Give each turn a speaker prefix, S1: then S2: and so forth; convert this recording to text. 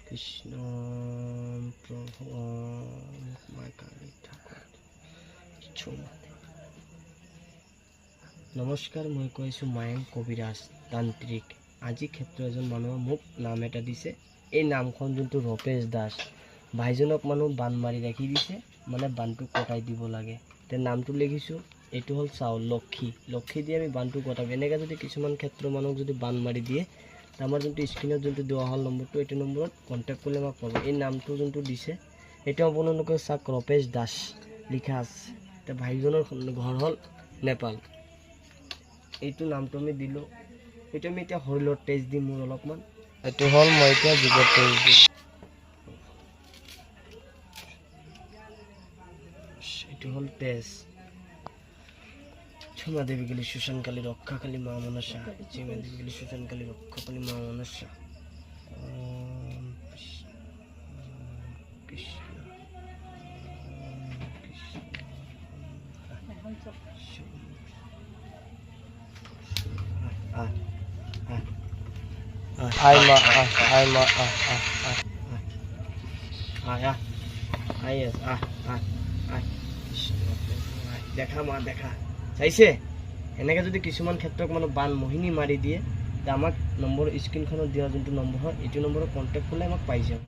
S1: কৃষ্ণ প্ৰভু মাই কালী ঠাকুৰ কিছু নমস্কাৰ, মই কৈছোঁ মায়ং কবিৰাজ তান্ত্ৰিক। আজি ক্ষেত্ৰ এজন মানুহৰ মোক নাম এটা দিছে। এই নামখন যোনটো ৰূপেশ দাস, ভাইজনক মানুহ বান মাৰি ৰাখি দিছে, মানে বানটো কটাই দিব লাগে। তে নামটো লিখিছোঁ, এইটো হ'ল চাউল লক্ষী দিয়ে আমি বানটো কটাম। এনেকৈ যদি কিছুমান ক্ষেত্ৰ মানুহক যদি বান মাৰি দিয়ে, আমাৰ যোনটো স্ক্ৰীনত যোনটো দিয়া হ'ল নম্বৰটো, এইটো নম্বৰত কণ্টেক্ট কৰিলে আমাক পাব। এই নামটো যোনটো দিছে সেইটো আপোনালোকে চাওক, ৰূপেশ দাস লিখা আছে। এতিয়া ভাইজনৰ ঘৰ হ'ল নেপাল। এইটো নামটো আমি দিলোঁ। এইটো আমি এতিয়া শৰীৰৰ তেজ দিম মোৰ অলপমান। এইটো হ'ল মই এতিয়া যুগৰ তেজ দিম। এইটো হ'ল তেজ। क्षमा देवी के लिए शोषण काली रक्षा काली माँ मनसा। क्षमा देवी के लिए शोषण काली रक्षा काली माँ मनसा। ओम कृष्ण দেখা মা দেখা চাইছে। এনেকৈ যদি কিছুমান ক্ষেত্ৰত মানে বান মোহিনী মাৰি দিয়ে, আমাক নম্বৰ স্ক্ৰীনখনত দিয়া যোনটো নম্বৰ হয়, এইটো নম্বৰত কণ্টেক্ট কৰিলে আমাক পাই যাম।